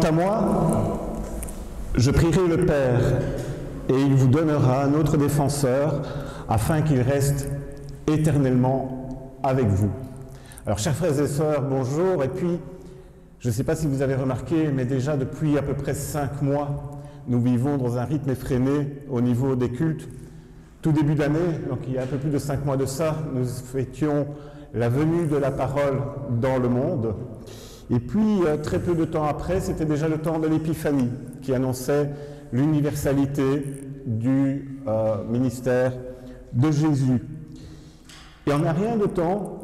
Quant à moi, je prierai le Père et il vous donnera un autre défenseur afin qu'il reste éternellement avec vous. Alors, chers frères et sœurs, bonjour. Et puis, je ne sais pas si vous avez remarqué, mais déjà depuis à peu près 5 mois, nous vivons dans un rythme effréné au niveau des cultes. Tout début d'année, donc il y a un peu plus de 5 mois de ça, nous fêtions la venue de la parole dans le monde. Et puis, très peu de temps après, c'était déjà le temps de l'Épiphanie qui annonçait l'universalité du ministère de Jésus. Et en un rien de temps,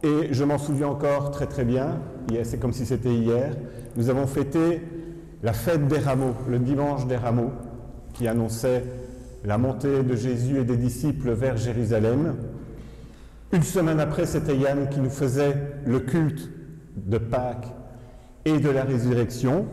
et je m'en souviens encore très très bien, c'est comme si c'était hier, nous avons fêté la fête des rameaux, le dimanche des rameaux, qui annonçait la montée de Jésus et des disciples vers Jérusalem. Une semaine après, c'était Yann qui nous faisait le culte de Pâques et de la résurrection.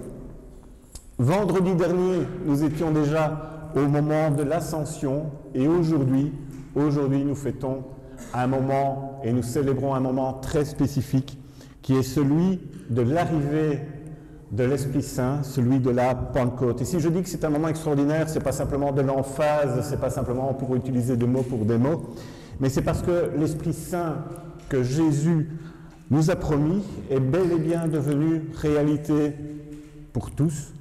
Vendredi dernier, nous étions déjà au moment de l'ascension et aujourd'hui, nous fêtons un moment et nous célébrons un moment très spécifique qui est celui de l'arrivée de l'Esprit Saint, celui de la Pentecôte. Et si je dis que c'est un moment extraordinaire, ce n'est pas simplement de l'emphase, ce n'est pas simplement pour utiliser des mots pour des mots, mais c'est parce que l'Esprit Saint que Jésus nous a promis est bel et bien devenu réalité pour tous,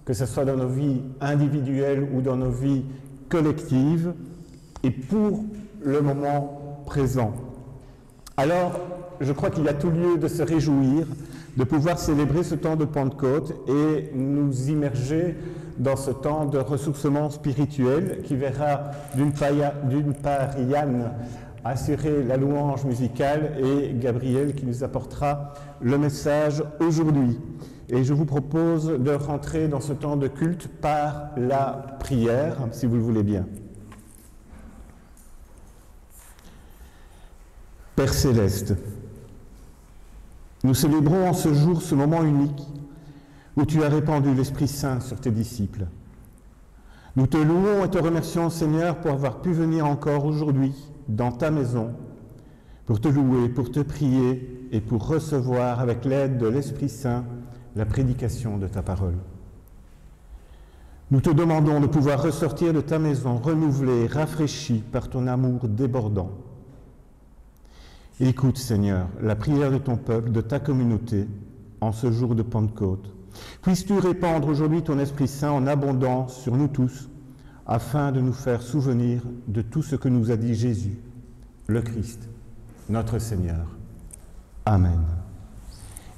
que ce soit dans nos vies individuelles ou dans nos vies collectives, et pour le moment présent. Alors, je crois qu'il y a tout lieu de se réjouir, de pouvoir célébrer ce temps de Pentecôte et nous immerger dans ce temps de ressourcement spirituel qui verra d'une part Yann assurer la louange musicale et Gabriel qui nous apportera le message aujourd'hui. Et je vous propose de rentrer dans ce temps de culte par la prière, si vous le voulez bien. Père Céleste, nous célébrons en ce jour ce moment unique où tu as répandu l'Esprit Saint sur tes disciples. Nous te louons et te remercions, Seigneur, pour avoir pu venir encore aujourd'hui dans ta maison, pour te louer, pour te prier et pour recevoir avec l'aide de l'Esprit Saint la prédication de ta parole. Nous te demandons de pouvoir ressortir de ta maison renouvelé, rafraîchi par ton amour débordant. Écoute, Seigneur, la prière de ton peuple, de ta communauté, en ce jour de Pentecôte. Puisses-tu répandre aujourd'hui ton Esprit Saint en abondance sur nous tous, afin de nous faire souvenir de tout ce que nous a dit Jésus, le Christ, notre Seigneur. Amen.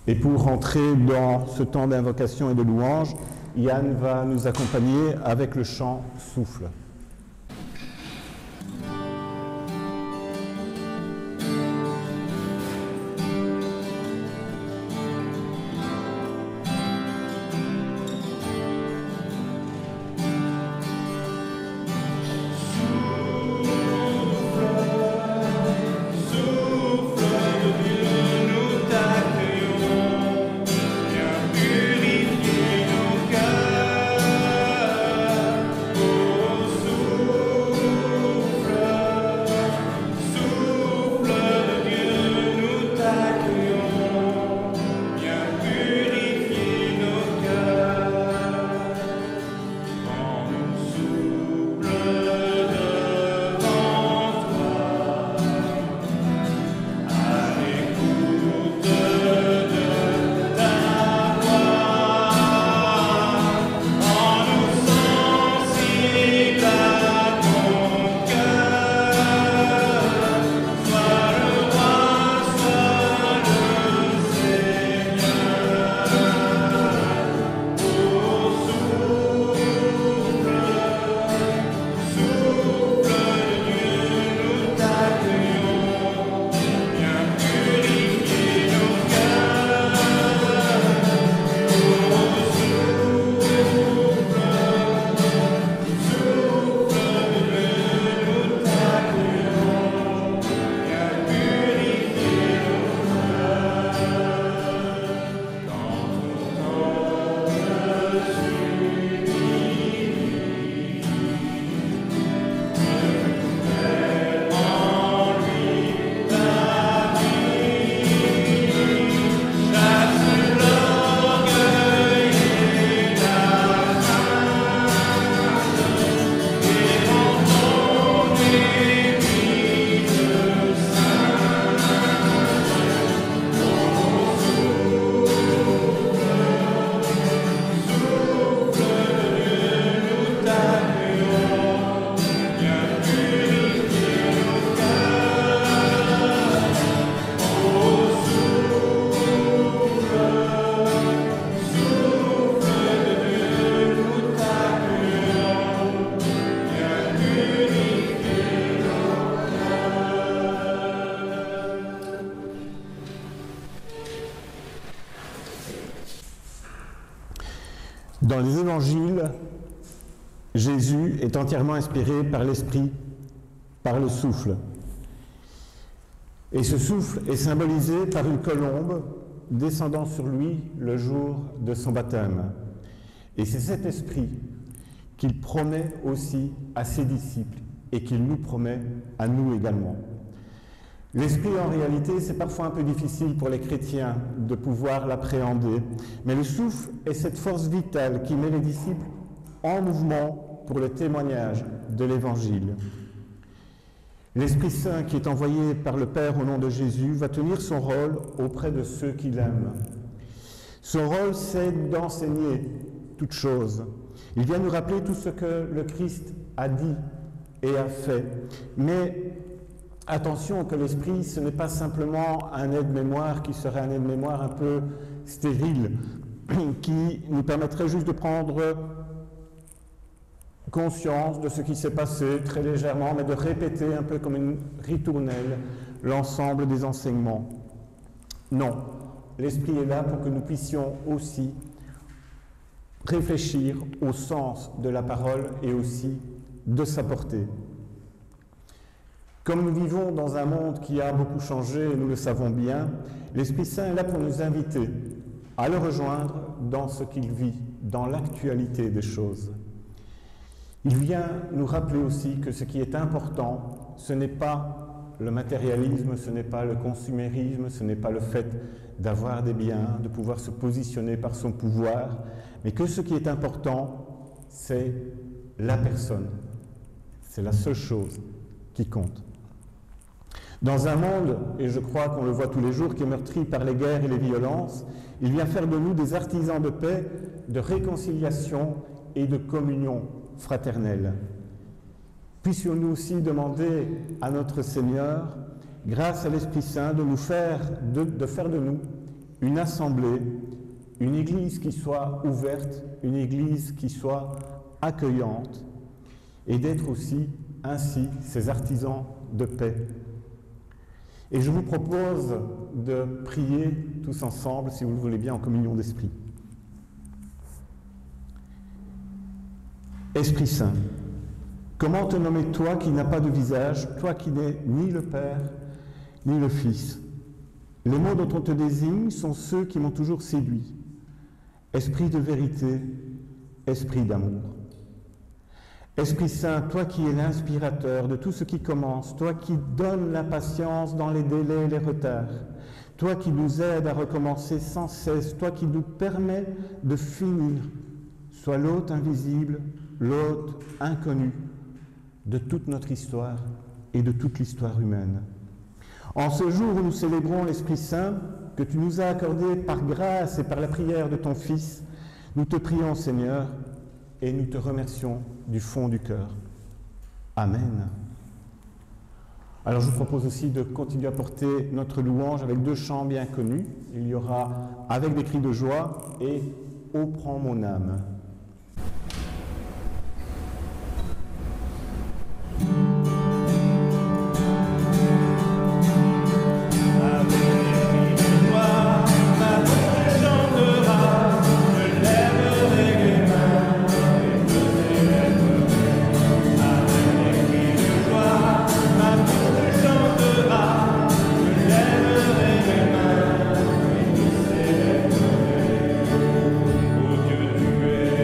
Et pour rentrer dans ce temps d'invocation et de louange, Yann va nous accompagner avec le chant « Souffle ». Purifier nos cœurs. Dans les évangiles, Jésus est entièrement inspiré par l'Esprit, par le souffle. Et ce souffle est symbolisé par une colombe descendant sur lui le jour de son baptême. Et c'est cet esprit qu'il promet aussi à ses disciples et qu'il nous promet à nous également. L'esprit, en réalité, c'est parfois un peu difficile pour les chrétiens de pouvoir l'appréhender, mais le souffle est cette force vitale qui met les disciples en mouvement pour le témoignage de l'Évangile. L'Esprit Saint, qui est envoyé par le Père au nom de Jésus, va tenir son rôle auprès de ceux qui l'aiment. Son rôle, c'est d'enseigner toutes choses. Il vient nous rappeler tout ce que le Christ a dit et a fait. Mais attention que l'Esprit, ce n'est pas simplement un aide-mémoire qui serait un aide-mémoire un peu stérile, qui nous permettrait juste de prendre conscience de ce qui s'est passé très légèrement, mais de répéter un peu comme une ritournelle l'ensemble des enseignements. Non, l'Esprit est là pour que nous puissions aussi réfléchir au sens de la parole et aussi de sa portée. Comme nous vivons dans un monde qui a beaucoup changé, et nous le savons bien, l'Esprit Saint est là pour nous inviter à le rejoindre dans ce qu'il vit, dans l'actualité des choses. Il vient nous rappeler aussi que ce qui est important, ce n'est pas le matérialisme, ce n'est pas le consumérisme, ce n'est pas le fait d'avoir des biens, de pouvoir se positionner par son pouvoir, mais que ce qui est important, c'est la personne. C'est la seule chose qui compte. Dans un monde, et je crois qu'on le voit tous les jours, qui est meurtri par les guerres et les violences, il vient faire de nous des artisans de paix, de réconciliation et de communion fraternelle. Puissions-nous aussi demander à notre Seigneur, grâce à l'Esprit Saint, de faire de nous une assemblée, une église qui soit ouverte, une église qui soit accueillante, et d'être aussi ainsi ces artisans de paix. Et je vous propose de prier tous ensemble, si vous le voulez bien, en communion d'esprit. Esprit Saint, comment te nommer toi qui n'as pas de visage, toi qui n'es ni le Père, ni le Fils? Les mots dont on te désigne sont ceux qui m'ont toujours séduit. Esprit de vérité, esprit d'amour. Esprit Saint, toi qui es l'inspirateur de tout ce qui commence, toi qui donnes la patience dans les délais et les retards, toi qui nous aides à recommencer sans cesse, toi qui nous permets de finir, sois l'hôte invisible, l'hôte inconnu de toute notre histoire et de toute l'histoire humaine. En ce jour où nous célébrons l'Esprit Saint, que tu nous as accordé par grâce et par la prière de ton Fils, nous te prions, Seigneur, et nous te remercions du fond du cœur. Amen. Alors je vous propose aussi de continuer à porter notre louange avec deux chants bien connus. Il y aura « Avec des cris de joie » et « Ô prends mon âme ». Tu es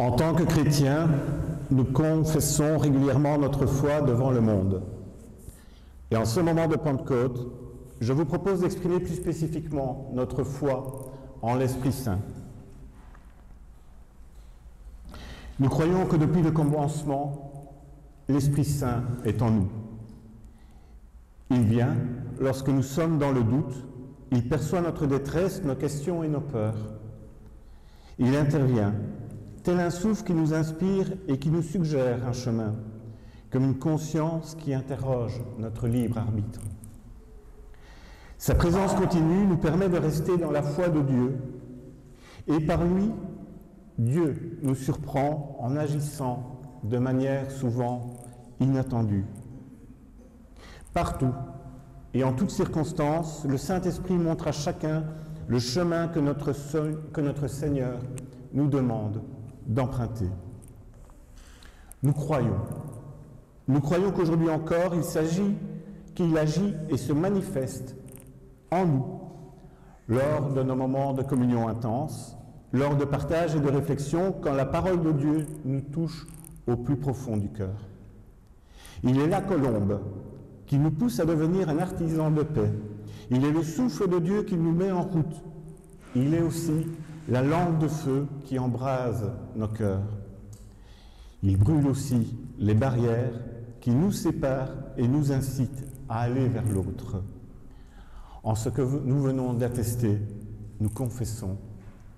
En tant que chrétiens, nous confessons régulièrement notre foi devant le monde. Et en ce moment de Pentecôte, je vous propose d'exprimer plus spécifiquement notre foi en l'Esprit Saint. Nous croyons que depuis le commencement, l'Esprit Saint est en nous. Il vient lorsque nous sommes dans le doute, il perçoit notre détresse, nos questions et nos peurs. Il intervient, tel un souffle qui nous inspire et qui nous suggère un chemin, comme une conscience qui interroge notre libre arbitre. Sa présence continue nous permet de rester dans la foi de Dieu, et par lui, Dieu nous surprend en agissant de manière souvent inattendue. Partout et en toutes circonstances, le Saint-Esprit montre à chacun le chemin que notre Seigneur nous demande d'emprunter. Nous croyons qu'aujourd'hui encore, qu'il agit et se manifeste en nous lors de nos moments de communion intense, lors de partage et de réflexion, quand la parole de Dieu nous touche au plus profond du cœur. Il est la colombe qui nous pousse à devenir un artisan de paix. Il est le souffle de Dieu qui nous met en route. Il est aussi la lampe de feu qui embrase nos cœurs. Il brûle aussi les barrières qui nous séparent et nous incitent à aller vers l'autre. En ce que nous venons d'attester, nous confessons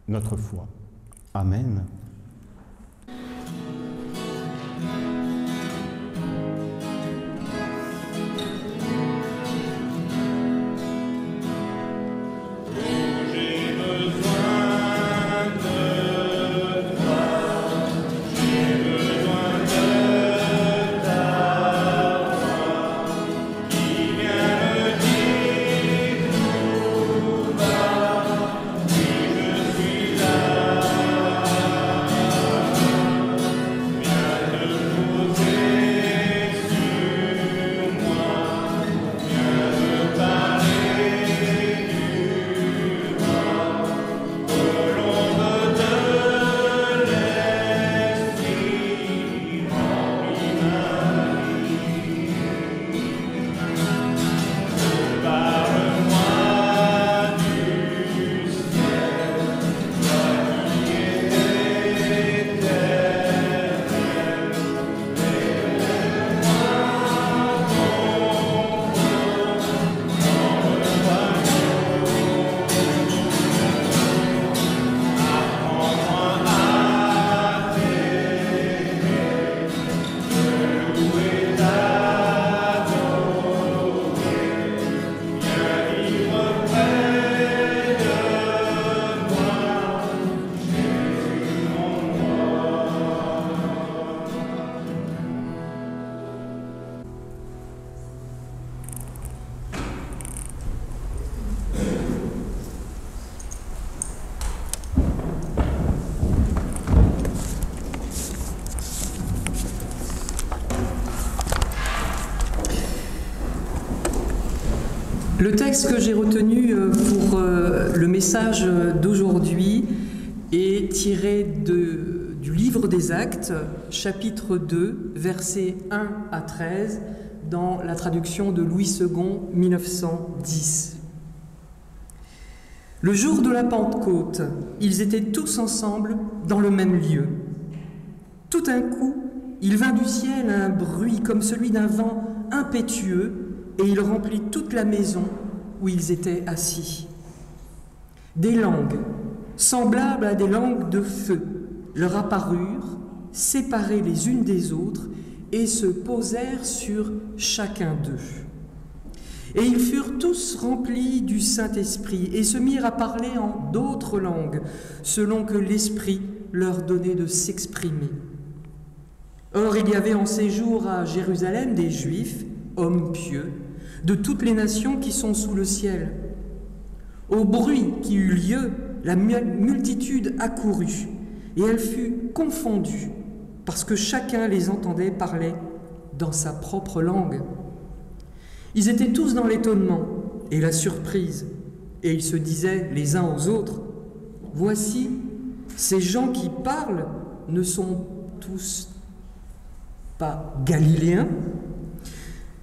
notre foi. Amen. Le texte que j'ai retenu pour le message d'aujourd'hui est tiré du livre des Actes, chapitre 2, versets 1 à 13, dans la traduction de Louis II, 1910. Le jour de la Pentecôte, ils étaient tous ensemble dans le même lieu. Tout d'un coup, il vint du ciel un bruit comme celui d'un vent impétueux, et il remplit toute la maison où ils étaient assis. Des langues, semblables à des langues de feu, leur apparurent, séparées les unes des autres, et se posèrent sur chacun d'eux. Et ils furent tous remplis du Saint-Esprit, et se mirent à parler en d'autres langues, selon que l'Esprit leur donnait de s'exprimer. Or, il y avait en séjour à Jérusalem des Juifs, hommes pieux, de toutes les nations qui sont sous le ciel. Au bruit qui eut lieu, la multitude accourut, et elle fut confondue, parce que chacun les entendait parler dans sa propre langue. Ils étaient tous dans l'étonnement et la surprise, et ils se disaient les uns aux autres, « Voici, ces gens qui parlent ne sont tous pas galiléens?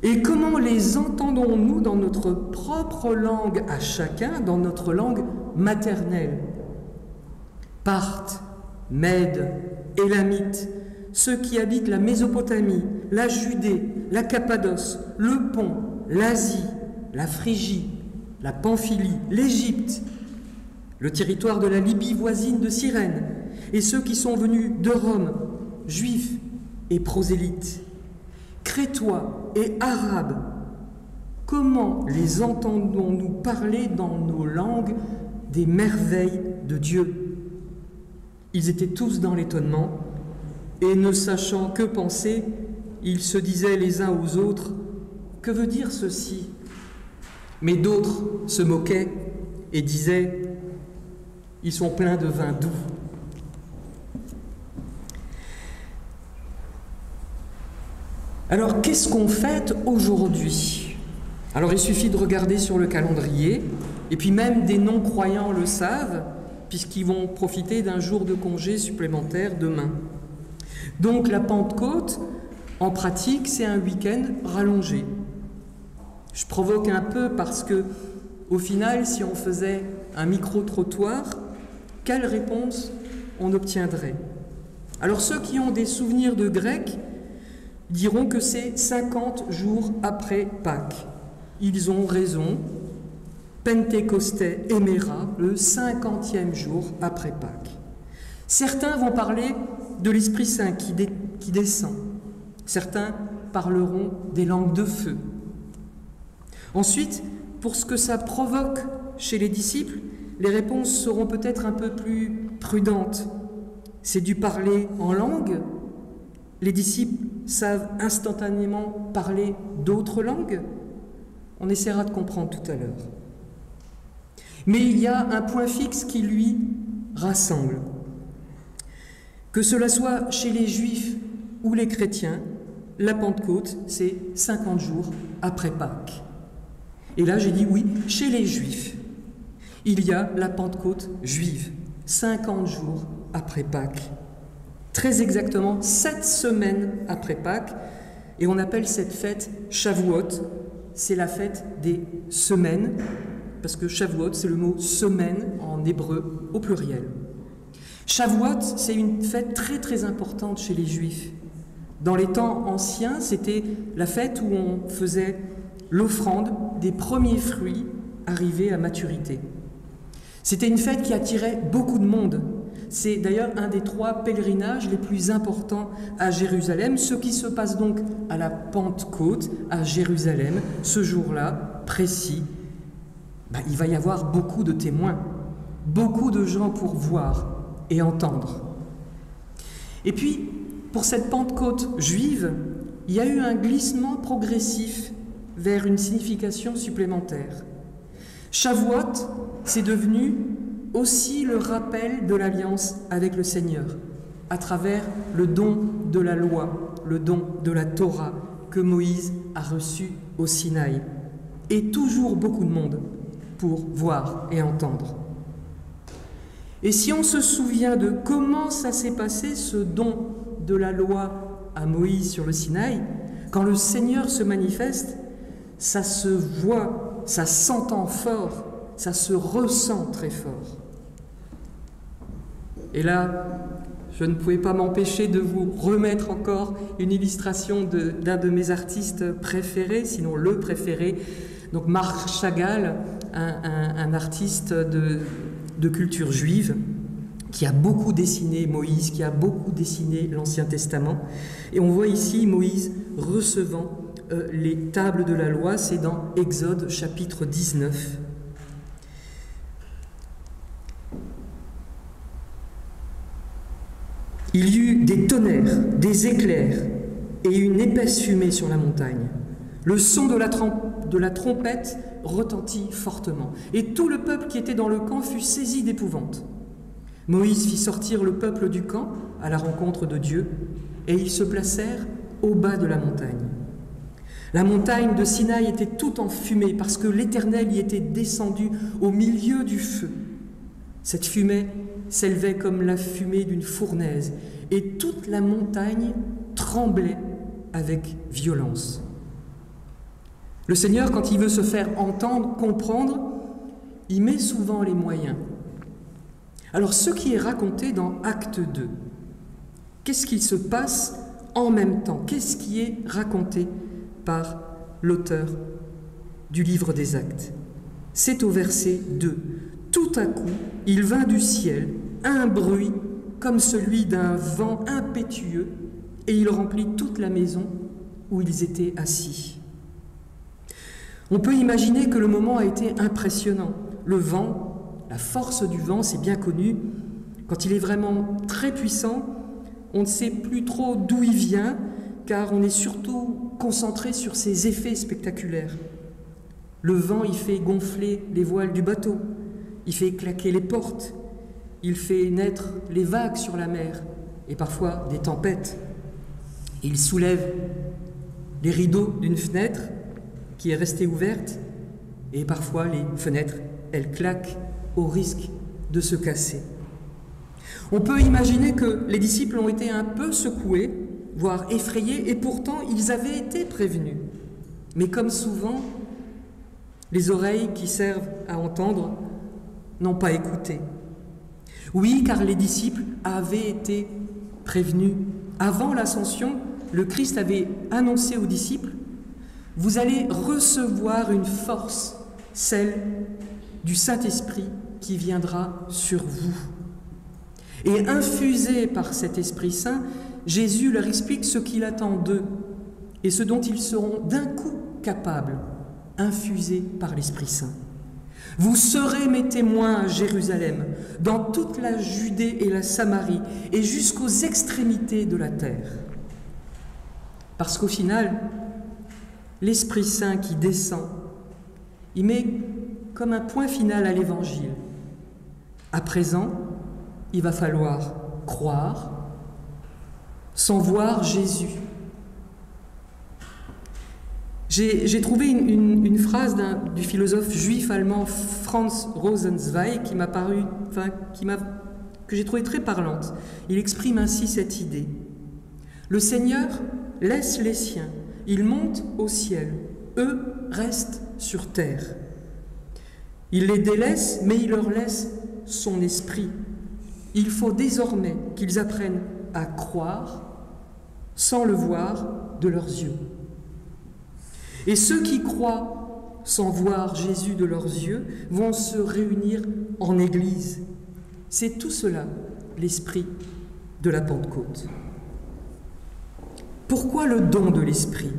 Et comment les entendons-nous dans notre propre langue à chacun, dans notre langue maternelle? Parthes, Mèdes, Élamites, ceux qui habitent la Mésopotamie, la Judée, la Cappadoce, le Pont, l'Asie, la Phrygie, la Pamphylie, l'Égypte, le territoire de la Libye voisine de Cyrène, et ceux qui sont venus de Rome, juifs et prosélytes, crétois et arabes, comment les entendons-nous parler dans nos langues des merveilles de Dieu? Ils étaient tous dans l'étonnement, et ne sachant que penser, ils se disaient les uns aux autres, « Que veut dire ceci ?» Mais d'autres se moquaient et disaient, « Ils sont pleins de vin doux. » Alors, qu'est-ce qu'on fête aujourd'hui? Alors, il suffit de regarder sur le calendrier, et puis même des non-croyants le savent, puisqu'ils vont profiter d'un jour de congé supplémentaire demain. Donc, la Pentecôte, en pratique, c'est un week-end rallongé. Je provoque un peu parce que, au final, si on faisait un micro-trottoir, quelle réponse on obtiendrait? Alors, ceux qui ont des souvenirs de grec diront que c'est 50 jours après Pâques. Ils ont raison. Pentecostais éméra, le 50e jour après Pâques. Certains vont parler de l'Esprit Saint qui descend. Certains parleront des langues de feu. Ensuite, pour ce que ça provoque chez les disciples, les réponses seront peut-être un peu plus prudentes. C'est du parler en langue. Les disciples savent instantanément parler d'autres langues. On essaiera de comprendre tout à l'heure. Mais il y a un point fixe qui, lui, rassemble. Que cela soit chez les Juifs ou les chrétiens, la Pentecôte, c'est 50 jours après Pâques. Et là, j'ai dit oui, chez les Juifs, il y a la Pentecôte juive, 50 jours après Pâques. Très exactement 7 semaines après Pâques, et on appelle cette fête Shavuot, c'est la fête des semaines, parce que Shavuot, c'est le mot semaine en hébreu au pluriel. Shavuot, c'est une fête très très importante chez les Juifs. Dans les temps anciens, c'était la fête où on faisait l'offrande des premiers fruits arrivés à maturité. C'était une fête qui attirait beaucoup de monde. C'est d'ailleurs un des 3 pèlerinages les plus importants à Jérusalem, ce qui se passe donc à la Pentecôte, à Jérusalem, ce jour-là précis. Il va y avoir beaucoup de témoins, beaucoup de gens pour voir et entendre. Et puis, pour cette Pentecôte juive, il y a eu un glissement progressif vers une signification supplémentaire. Shavuot, c'est devenu aussi le rappel de l'alliance avec le Seigneur, à travers le don de la loi, le don de la Torah que Moïse a reçu au Sinaï. Et toujours beaucoup de monde pour voir et entendre. Et si on se souvient de comment ça s'est passé, ce don de la loi à Moïse sur le Sinaï, quand le Seigneur se manifeste, ça se voit, ça s'entend fort, ça se ressent très fort. Et là, je ne pouvais pas m'empêcher de vous remettre encore une illustration d'un de mes artistes préférés, sinon le préféré, donc Marc Chagall, un artiste de culture juive, qui a beaucoup dessiné Moïse, qui a beaucoup dessiné l'Ancien Testament. Et on voit ici Moïse recevant les tables de la loi, c'est dans Exode chapitre 19. Il y eut des tonnerres, des éclairs et une épaisse fumée sur la montagne. Le son de la trompette retentit fortement, et tout le peuple qui était dans le camp fut saisi d'épouvante. Moïse fit sortir le peuple du camp à la rencontre de Dieu, et ils se placèrent au bas de la montagne. La montagne de Sinaï était toute en fumée parce que l'Éternel y était descendu au milieu du feu. Cette fumée s'élevait comme la fumée d'une fournaise, et toute la montagne tremblait avec violence. Le Seigneur, quand il veut se faire entendre, comprendre, il met souvent les moyens. Alors, ce qui est raconté dans Acte 2, qu'est-ce qu'il se passe en même temps? Qu'est-ce qui est raconté par l'auteur du livre des Actes? C'est au verset 2. Tout à coup, il vint du ciel un bruit comme celui d'un vent impétueux, et il remplit toute la maison où ils étaient assis. On peut imaginer que le moment a été impressionnant. Le vent, la force du vent, c'est bien connu. Quand il est vraiment très puissant, on ne sait plus trop d'où il vient, car on est surtout concentré sur ses effets spectaculaires. Le vent, il fait gonfler les voiles du bateau, il fait claquer les portes, il fait naître les vagues sur la mer, et parfois des tempêtes. Il soulève les rideaux d'une fenêtre qui est restée ouverte, et parfois les fenêtres, elles claquent au risque de se casser. On peut imaginer que les disciples ont été un peu secoués, voire effrayés, et pourtant ils avaient été prévenus. Mais comme souvent, les oreilles qui servent à entendre n'ont pas écouté. Oui, car les disciples avaient été prévenus. Avant l'ascension, le Christ avait annoncé aux disciples: vous allez recevoir une force, celle du Saint-Esprit qui viendra sur vous. Et infusé par cet Esprit Saint, Jésus leur explique ce qu'il attend d'eux et ce dont ils seront d'un coup capables, infusés par l'Esprit Saint. Vous serez mes témoins à Jérusalem, dans toute la Judée et la Samarie, et jusqu'aux extrémités de la terre. Parce qu'au final, l'Esprit Saint qui descend, il met comme un point final à l'Évangile. À présent, il va falloir croire sans voir Jésus. J'ai trouvé une phrase du philosophe juif allemand Franz Rosenzweig qui m'a paru, que j'ai trouvé très parlante. Il exprime ainsi cette idée. Le Seigneur laisse les siens, il monte au ciel, eux restent sur terre. Il les délaisse, mais il leur laisse son esprit. Il faut désormais qu'ils apprennent à croire sans le voir de leurs yeux. Et ceux qui croient sans voir Jésus de leurs yeux vont se réunir en Église. C'est tout cela, l'esprit de la Pentecôte. Pourquoi le don de l'esprit?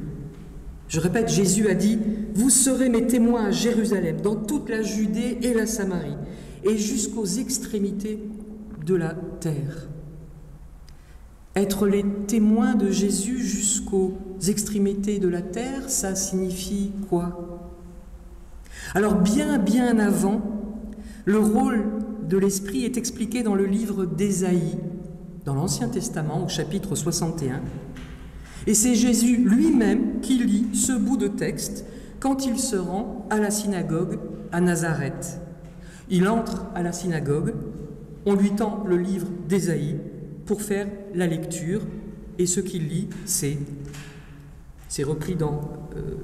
Je répète, Jésus a dit « Vous serez mes témoins à Jérusalem, dans toute la Judée et la Samarie, et jusqu'aux extrémités de la terre. » Être les témoins de Jésus jusqu'aux extrémités de la terre, ça signifie quoi? Alors bien avant, le rôle de l'Esprit est expliqué dans le livre d'Ésaïe, dans l'Ancien Testament, au chapitre 61. Et c'est Jésus lui-même qui lit ce bout de texte quand il se rend à la synagogue à Nazareth. Il entre à la synagogue, on lui tend le livre d'Ésaïe pour faire la lecture, et ce qu'il lit, c'est repris dans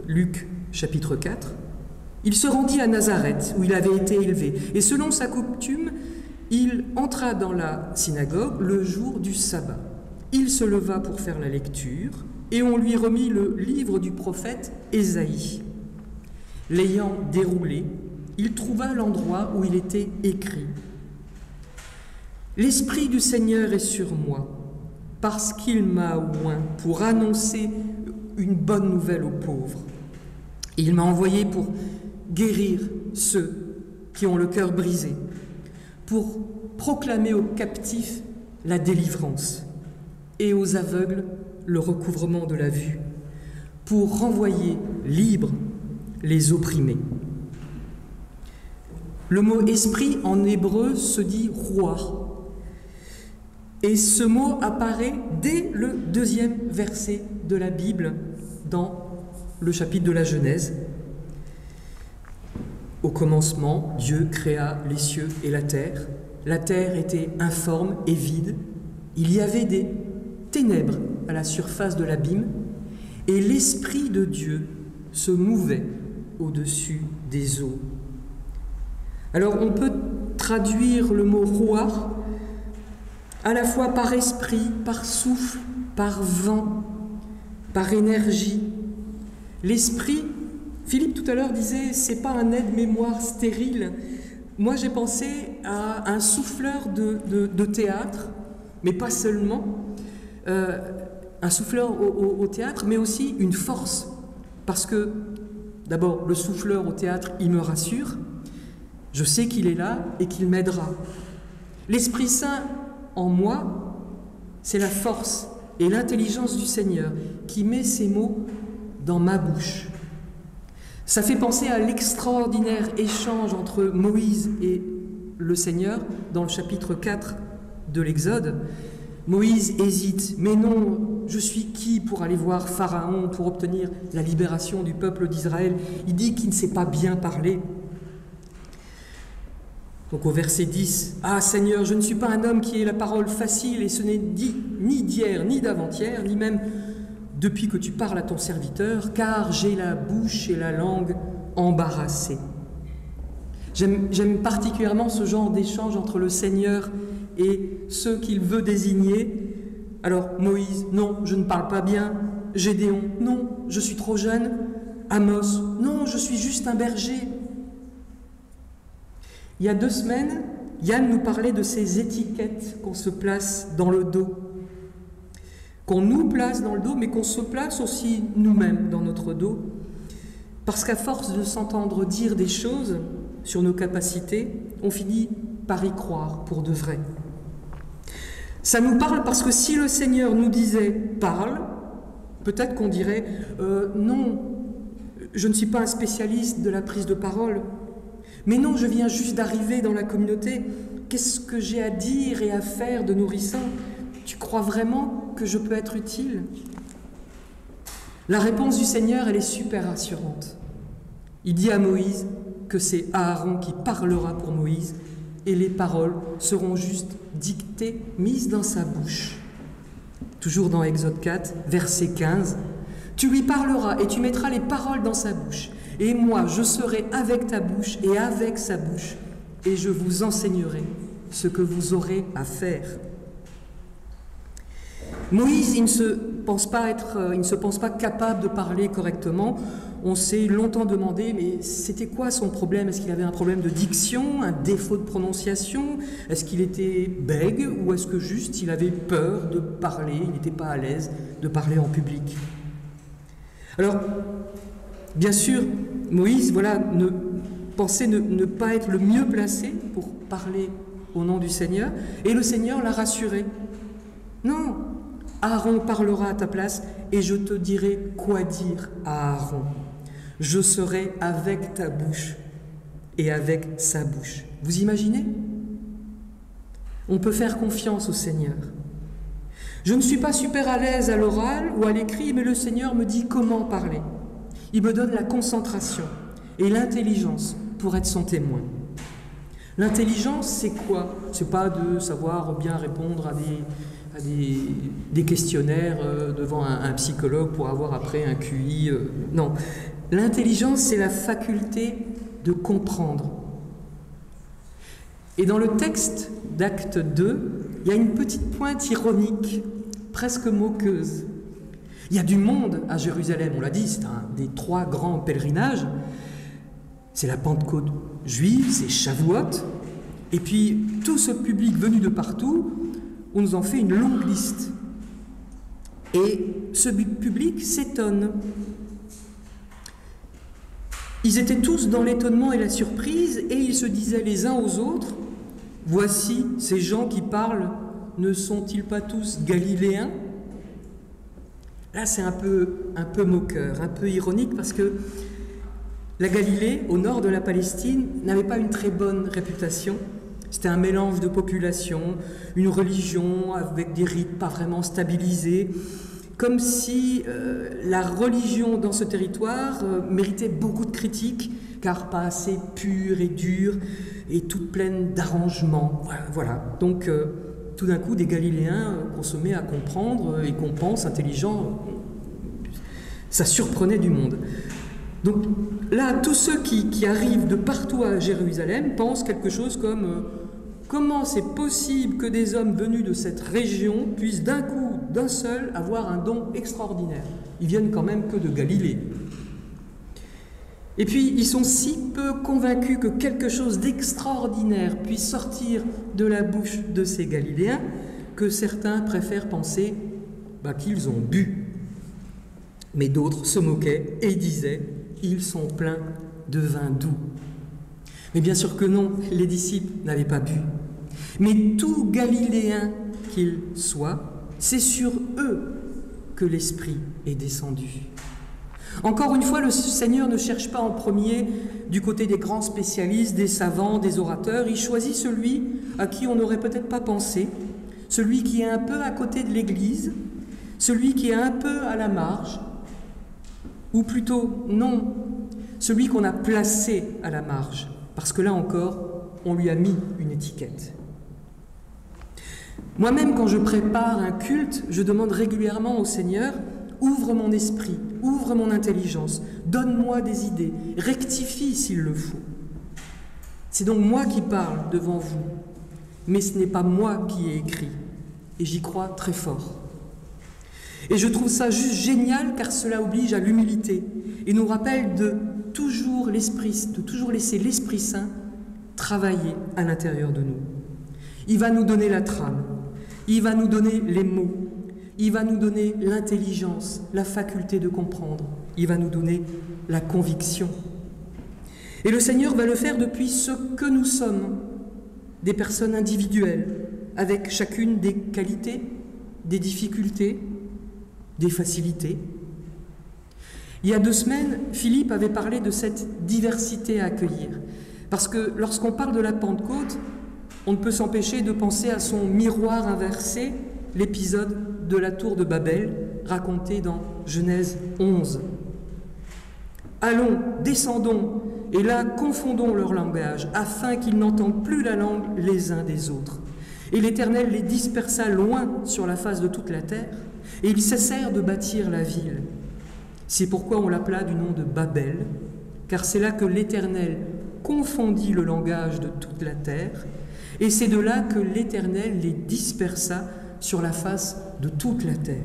Luc chapitre 4. Il se rendit à Nazareth, où il avait été élevé, et selon sa coutume, il entra dans la synagogue le jour du sabbat. Il se leva pour faire la lecture, et on lui remit le livre du prophète Ésaïe. L'ayant déroulé, il trouva l'endroit où il était écrit « L'Esprit du Seigneur est sur moi, parce qu'il m'a oint pour annoncer une bonne nouvelle aux pauvres. Il m'a envoyé pour guérir ceux qui ont le cœur brisé, pour proclamer aux captifs la délivrance et aux aveugles le recouvrement de la vue, pour renvoyer libres les opprimés. » Le mot « esprit » en hébreu se dit « roi ». Et ce mot apparaît dès le 2e verset de la Bible, dans le chapitre de la Genèse. Au commencement, Dieu créa les cieux et la terre. La terre était informe et vide, Il y avait des ténèbres à la surface de l'abîme, et l'Esprit de Dieu se mouvait au-dessus des eaux. Alors on peut traduire le mot ruach à la fois par esprit, par souffle, par vent, par énergie. L'esprit, Philippe tout à l'heure disait, c'est pas un aide-mémoire stérile. Moi j'ai pensé à un souffleur de théâtre, mais pas seulement, un souffleur au théâtre, mais aussi une force. Parce que, d'abord, le souffleur au théâtre, il me rassure, je sais qu'il est là et qu'il m'aidera. L'Esprit Saint, en moi, c'est la force et l'intelligence du Seigneur qui met ces mots dans ma bouche. Ça fait penser à l'extraordinaire échange entre Moïse et le Seigneur dans le chapitre 4 de l'Exode. Moïse hésite, mais non, je suis qui pour aller voir Pharaon, pour obtenir la libération du peuple d'Israël? Il dit qu'il ne sait pas bien parler. Donc au verset 10, « Ah Seigneur, je ne suis pas un homme qui ait la parole facile, et ce n'est dit ni d'hier, ni d'avant-hier, ni même depuis que tu parles à ton serviteur, car j'ai la bouche et la langue embarrassées. » J'aime particulièrement ce genre d'échange entre le Seigneur et ceux qu'il veut désigner. Alors Moïse, non, je ne parle pas bien. Gédéon, non, je suis trop jeune. Amos, non, je suis juste un berger. Il y a 2 semaines, Yann nous parlait de ces étiquettes qu'on se place dans le dos. Qu'on nous place dans le dos, mais qu'on se place aussi nous-mêmes dans notre dos. Parce qu'à force de s'entendre dire des choses sur nos capacités, on finit par y croire pour de vrai. Ça nous parle parce que si le Seigneur nous disait « parle », peut-être qu'on dirait « non, je ne suis pas un spécialiste de la prise de parole, mais non, je viens juste d'arriver dans la communauté, qu'est-ce que j'ai à dire et à faire de nourrissant? Tu crois vraiment que je peux être utile ?» La réponse du Seigneur, elle est super rassurante. Il dit à Moïse que c'est Aaron qui parlera pour Moïse et les paroles seront juste dictées, mises dans sa bouche. Toujours dans Exode 4, verset 15. « Tu lui parleras et tu mettras les paroles dans sa bouche. Et moi, je serai avec ta bouche et avec sa bouche, et je vous enseignerai ce que vous aurez à faire. » Moïse, il ne se pense pas capable de parler correctement. On s'est longtemps demandé, mais c'était quoi son problème? Est-ce qu'il avait un problème de diction, un défaut de prononciation? Est-ce qu'il était bègue ou est-ce que juste il avait peur de parler, il n'était pas à l'aise de parler en public? Alors, bien sûr, Moïse pensait ne pas être le mieux placé pour parler au nom du Seigneur, et le Seigneur l'a rassuré. Non, Aaron parlera à ta place et je te dirai quoi dire à Aaron. Je serai avec ta bouche et avec sa bouche. Vous imaginez? On peut faire confiance au Seigneur. Je ne suis pas super à l'aise à l'oral ou à l'écrit, mais le Seigneur me dit comment parler. Il me donne la concentration et l'intelligence pour être son témoin. L'intelligence, c'est quoi? C'est pas de savoir bien répondre à des questionnaires devant un psychologue pour avoir après un QI. Non. L'intelligence, c'est la faculté de comprendre. Et dans le texte d'Acte 2, il y a une petite pointe ironique, presque moqueuse. Il y a du monde à Jérusalem, on l'a dit, c'est un des 3 grands pèlerinages. C'est la Pentecôte juive, c'est Shavuot. Et puis, tout ce public venu de partout, on nous en fait une longue liste. Et ce public s'étonne. Ils étaient tous dans l'étonnement et la surprise, et ils se disaient les uns aux autres, « Voici ces gens qui parlent, ne sont-ils pas tous galiléens ?» Là, c'est un peu moqueur, un peu ironique, parce que la Galilée, au nord de la Palestine, n'avait pas une très bonne réputation. C'était un mélange de population, une religion avec des rites pas vraiment stabilisés, comme si la religion dans ce territoire méritait beaucoup de critiques, car pas assez pure et dure, et toute pleine d'arrangements. Voilà. Donc, tout d'un coup des Galiléens qu'on se met à comprendre et qu'on pense intelligents. Ça surprenait du monde. Donc là, tous ceux qui arrivent de partout à Jérusalem pensent quelque chose comme comment c'est possible que des hommes venus de cette région puissent d'un coup, d'un seul, avoir un don extraordinaire. Ils viennent quand même que de Galilée. Et puis, ils sont si peu convaincus que quelque chose d'extraordinaire puisse sortir de la bouche de ces Galiléens que certains préfèrent penser qu'ils ont bu. Mais d'autres se moquaient et disaient « ils sont pleins de vin doux ». Mais bien sûr que non, les disciples n'avaient pas bu. Mais tout Galiléen qu'ils soient, c'est sur eux que l'Esprit est descendu. Encore une fois, le Seigneur ne cherche pas en premier du côté des grands spécialistes, des savants, des orateurs. Il choisit celui à qui on n'aurait peut-être pas pensé, celui qui est un peu à côté de l'Église, celui qui est un peu à la marge, ou plutôt non, celui qu'on a placé à la marge, parce que là encore, on lui a mis une étiquette. Moi-même, quand je prépare un culte, je demande régulièrement au Seigneur « Ouvre mon esprit, ouvre mon intelligence, donne-moi des idées, rectifie s'il le faut. » C'est donc moi qui parle devant vous, mais ce n'est pas moi qui ai écrit, et j'y crois très fort. Et je trouve ça juste génial car cela oblige à l'humilité et nous rappelle de toujours laisser l'Esprit Saint travailler à l'intérieur de nous. Il va nous donner la trame, il va nous donner les mots, il va nous donner l'intelligence, la faculté de comprendre, il va nous donner la conviction. Et le Seigneur va le faire depuis ce que nous sommes, des personnes individuelles, avec chacune des qualités, des difficultés, des facilités. Il y a 2 semaines, Philippe avait parlé de cette diversité à accueillir. Parce que lorsqu'on parle de la Pentecôte, on ne peut s'empêcher de penser à son miroir inversé, l'épisode de la tour de Babel, raconté dans Genèse 11. Allons, descendons, et là confondons leur langage, afin qu'ils n'entendent plus la langue les uns des autres. Et l'Éternel les dispersa loin sur la face de toute la terre, et ils cessèrent de bâtir la ville. C'est pourquoi on l'appela du nom de Babel, car c'est là que l'Éternel confondit le langage de toute la terre, et c'est de là que l'Éternel les dispersa sur la face de toute la terre.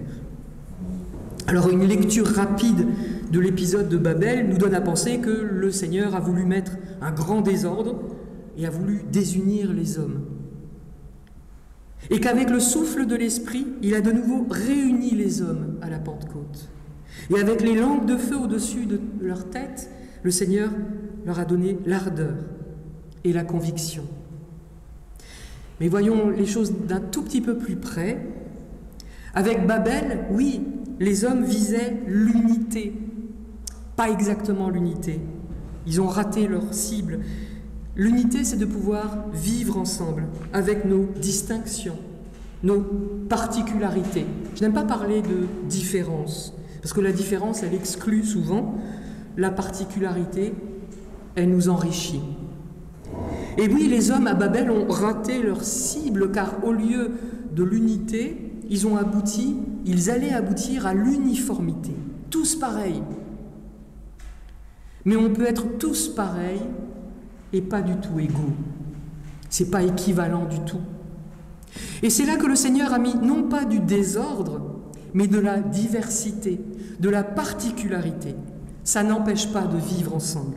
Alors une lecture rapide de l'épisode de Babel nous donne à penser que le Seigneur a voulu mettre un grand désordre et a voulu désunir les hommes. Et qu'avec le souffle de l'Esprit, il a de nouveau réuni les hommes à la Pentecôte. Et avec les lampes de feu au-dessus de leur tête, le Seigneur leur a donné l'ardeur et la conviction. Mais voyons les choses d'un tout petit peu plus près. Avec Babel, oui, les hommes visaient l'unité. Pas exactement l'unité. Ils ont raté leur cible. L'unité, c'est de pouvoir vivre ensemble avec nos distinctions, nos particularités. Je n'aime pas parler de différence, parce que la différence, elle exclut souvent. La particularité, elle nous enrichit. Et oui, les hommes à Babel ont raté leur cible, car au lieu de l'unité, ils allaient aboutir à l'uniformité. Tous pareils. Mais on peut être tous pareils et pas du tout égaux. C'est pas équivalent du tout. Et c'est là que le Seigneur a mis non pas du désordre, mais de la diversité, de la particularité. Ça n'empêche pas de vivre ensemble.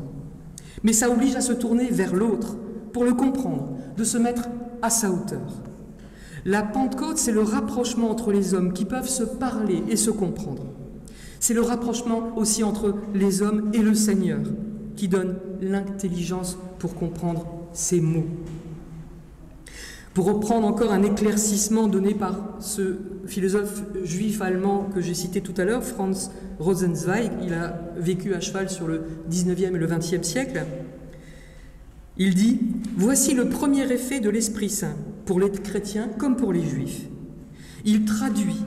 Mais ça oblige à se tourner vers l'autre, pour le comprendre, de se mettre à sa hauteur. La Pentecôte, c'est le rapprochement entre les hommes qui peuvent se parler et se comprendre. C'est le rapprochement aussi entre les hommes et le Seigneur, qui donne l'intelligence pour comprendre ces mots. Pour reprendre encore un éclaircissement donné par ce philosophe juif allemand que j'ai cité tout à l'heure, Franz Rosenzweig, il a vécu à cheval sur le 19e et le 20e siècle, il dit « Voici le premier effet de l'Esprit Saint, pour les chrétiens comme pour les juifs. Il traduit,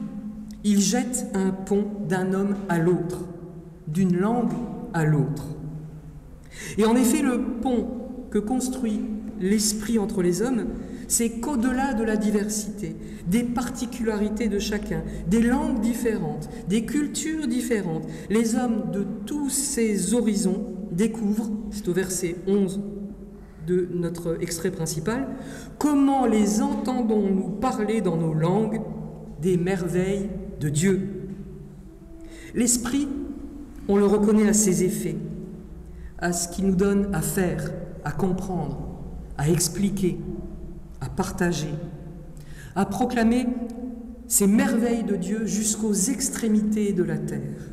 il jette un pont d'un homme à l'autre, d'une langue à l'autre. Et en effet, le pont que construit l'Esprit entre les hommes, c'est qu'au-delà de la diversité, des particularités de chacun, des langues différentes, des cultures différentes, les hommes de tous ces horizons découvrent, c'est au verset 11 de notre extrait principal, comment les entendons-nous parler dans nos langues des merveilles de Dieu. L'esprit, on le reconnaît à ses effets, à ce qu'il nous donne à faire, à comprendre, à expliquer, à partager, à proclamer ces merveilles de Dieu jusqu'aux extrémités de la terre,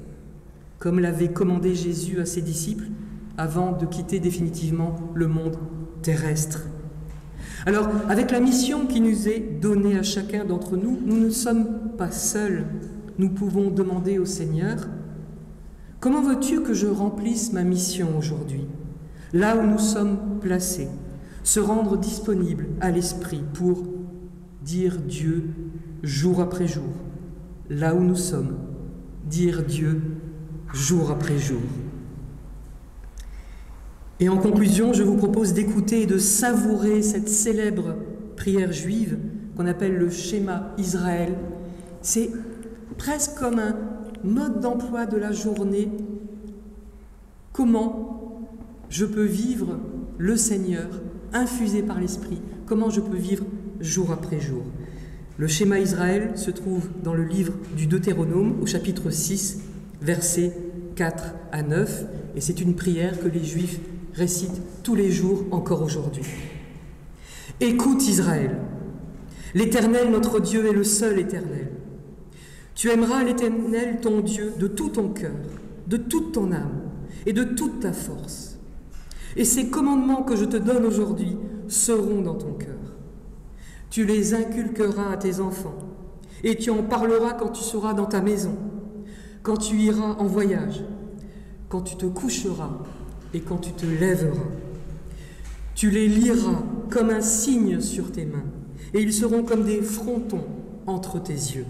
comme l'avait commandé Jésus à ses disciples avant de quitter définitivement le monde terrestre. Alors, avec la mission qui nous est donnée à chacun d'entre nous, nous ne sommes pas seuls. Nous pouvons demander au Seigneur, « Comment veux-tu que je remplisse ma mission aujourd'hui, là où nous sommes placés, se rendre disponible à l'Esprit pour dire Dieu jour après jour, là où nous sommes, dire Dieu jour après jour. » Et en conclusion, je vous propose d'écouter et de savourer cette célèbre prière juive qu'on appelle le Shema Israël. C'est presque comme un mode d'emploi de la journée. Comment je peux vivre le Seigneur, infusé par l'Esprit? Comment je peux vivre jour après jour? Le Shema Israël se trouve dans le livre du Deutéronome, au chapitre 6, versets 4 à 9, et c'est une prière que les Juifs récitent tous les jours encore aujourd'hui. « Écoute Israël, l'Éternel notre Dieu est le seul Éternel. Tu aimeras l'Éternel ton Dieu de tout ton cœur, de toute ton âme et de toute ta force. Et ces commandements que je te donne aujourd'hui seront dans ton cœur. Tu les inculqueras à tes enfants, et tu en parleras quand tu seras dans ta maison, quand tu iras en voyage, quand tu te coucheras et quand tu te lèveras. Tu les liras comme un signe sur tes mains, et ils seront comme des frontons entre tes yeux.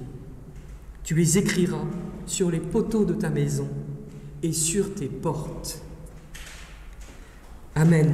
Tu les écriras sur les poteaux de ta maison et sur tes portes. Amen.